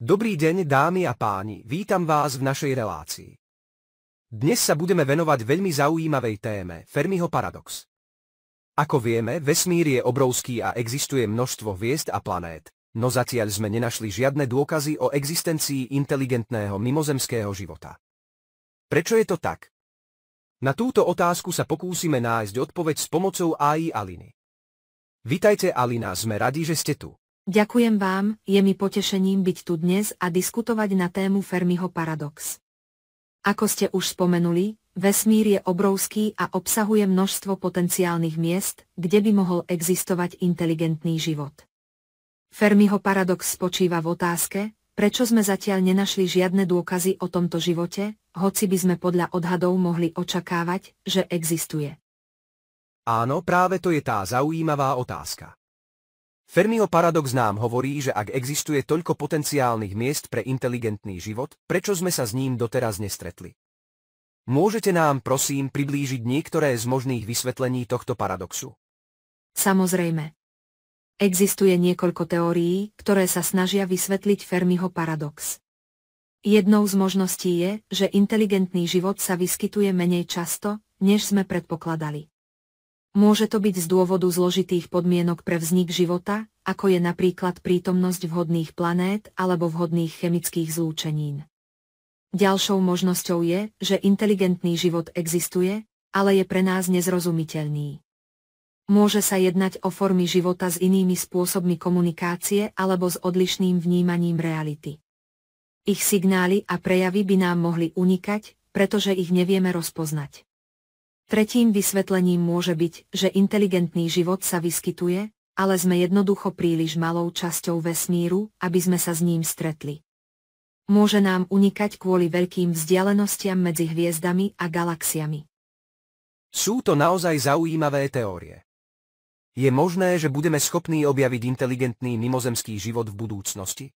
Dobrý deň, dámy a páni, vítam vás v našej relácii. Dnes sa budeme venovať veľmi zaujímavej téme, Fermiho paradox. Ako vieme, vesmír je obrovský a existuje množstvo hviezd a planét, no zatiaľ sme nenašli žiadne dôkazy o existencii inteligentného mimozemského života. Prečo je to tak? Na túto otázku sa pokúsime nájsť odpoveď s pomocou AI Aliny. Vitajte Alina, sme radi, že ste tu. Ďakujem vám, je mi potešením byť tu dnes a diskutovať na tému Fermiho paradox. Ako ste už spomenuli, vesmír je obrovský a obsahuje množstvo potenciálnych miest, kde by mohol existovať inteligentný život. Fermiho paradox spočíva v otázke, prečo sme zatiaľ nenašli žiadne dôkazy o tomto živote, hoci by sme podľa odhadov mohli očakávať, že existuje. Áno, práve to je tá zaujímavá otázka. Fermiho paradox nám hovorí, že ak existuje toľko potenciálnych miest pre inteligentný život, prečo sme sa s ním doteraz nestretli? Môžete nám prosím priblížiť niektoré z možných vysvetlení tohto paradoxu? Samozrejme. Existuje niekoľko teórií, ktoré sa snažia vysvetliť Fermiho paradox. Jednou z možností je, že inteligentný život sa vyskytuje menej často, než sme predpokladali. Môže to byť z dôvodu zložitých podmienok pre vznik života, ako je napríklad prítomnosť vhodných planét alebo vhodných chemických zlúčenín. Ďalšou možnosťou je, že inteligentný život existuje, ale je pre nás nezrozumiteľný. Môže sa jednať o formy života s inými spôsobmi komunikácie alebo s odlišným vnímaním reality. Ich signály a prejavy by nám mohli unikať, pretože ich nevieme rozpoznať. Tretím vysvetlením môže byť, že inteligentný život sa vyskytuje, ale sme jednoducho príliš malou časťou vesmíru, aby sme sa s ním stretli. Môže nám unikať kvôli veľkým vzdialenostiam medzi hviezdami a galaxiami. Sú to naozaj zaujímavé teórie. Je možné, že budeme schopní objaviť inteligentný mimozemský život v budúcnosti?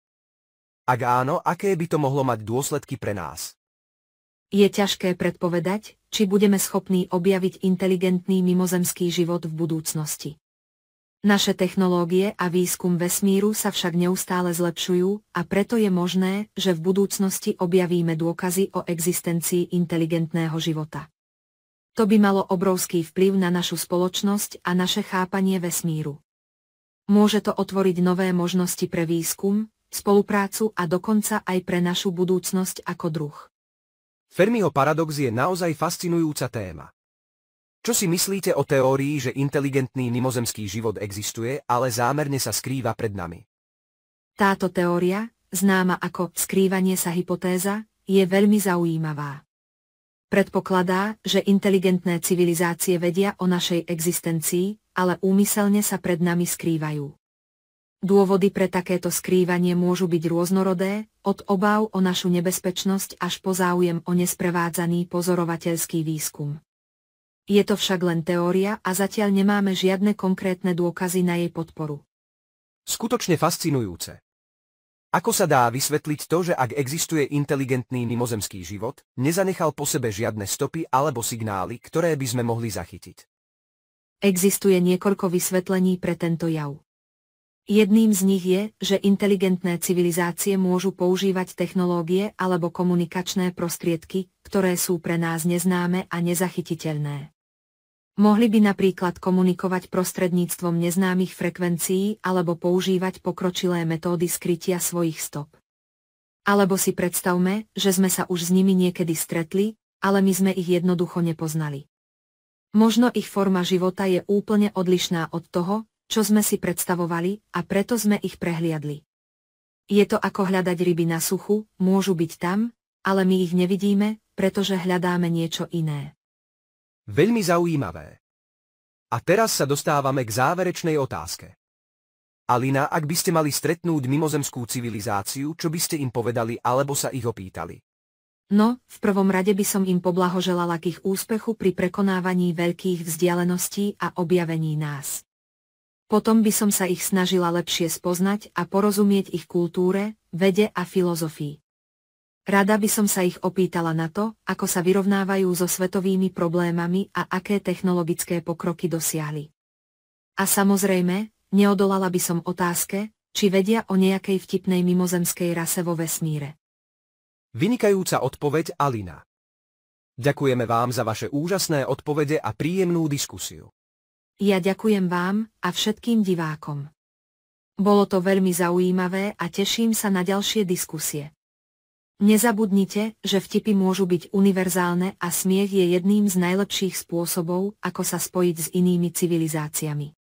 Ak áno, aké by to mohlo mať dôsledky pre nás? Je ťažké predpovedať, či budeme schopní objaviť inteligentný mimozemský život v budúcnosti. Naše technológie a výskum vesmíru sa však neustále zlepšujú a preto je možné, že v budúcnosti objavíme dôkazy o existencii inteligentného života. To by malo obrovský vplyv na našu spoločnosť a naše chápanie vesmíru. Môže to otvoriť nové možnosti pre výskum, spoluprácu a dokonca aj pre našu budúcnosť ako druh. Fermiho paradox je naozaj fascinujúca téma. Čo si myslíte o teórii, že inteligentný mimozemský život existuje, ale zámerne sa skrýva pred nami? Táto teória, známa ako skrývanie sa hypotéza, je veľmi zaujímavá. Predpokladá, že inteligentné civilizácie vedia o našej existencii, ale úmyselne sa pred nami skrývajú. Dôvody pre takéto skrývanie môžu byť rôznorodé, od obáv o našu nebezpečnosť až po záujem o nesprevádzaný pozorovateľský výskum. Je to však len teória a zatiaľ nemáme žiadne konkrétne dôkazy na jej podporu. Skutočne fascinujúce. Ako sa dá vysvetliť to, že ak existuje inteligentný mimozemský život, nezanechal po sebe žiadne stopy alebo signály, ktoré by sme mohli zachytiť? Existuje niekoľko vysvetlení pre tento jav. Jedným z nich je, že inteligentné civilizácie môžu používať technológie alebo komunikačné prostriedky, ktoré sú pre nás neznáme a nezachytiteľné. Mohli by napríklad komunikovať prostredníctvom neznámych frekvencií alebo používať pokročilé metódy skrytia svojich stop. Alebo si predstavme, že sme sa už s nimi niekedy stretli, ale my sme ich jednoducho nepoznali. Možno ich forma života je úplne odlišná od toho, čo sme si predstavovali, a preto sme ich prehliadli. Je to ako hľadať ryby na suchu, môžu byť tam, ale my ich nevidíme, pretože hľadáme niečo iné. Veľmi zaujímavé. A teraz sa dostávame k záverečnej otázke. Alina, ak by ste mali stretnúť mimozemskú civilizáciu, čo by ste im povedali alebo sa ich opýtali? No, v prvom rade by som im poblahoželala k ich úspechu pri prekonávaní veľkých vzdialeností a objavení nás. Potom by som sa ich snažila lepšie spoznať a porozumieť ich kultúre, vede a filozofii. Rada by som sa ich opýtala na to, ako sa vyrovnávajú so svetovými problémami a aké technologické pokroky dosiahli. A samozrejme, neodolala by som otázke, či vedia o nejakej vtipnej mimozemskej rase vo vesmíre. Vynikajúca odpoveď, Alina. Ďakujeme vám za vaše úžasné odpovede a príjemnú diskusiu. Ja ďakujem vám a všetkým divákom. Bolo to veľmi zaujímavé a teším sa na ďalšie diskusie. Nezabudnite, že vtipy môžu byť univerzálne a smiech je jedným z najlepších spôsobov, ako sa spojiť s inými civilizáciami.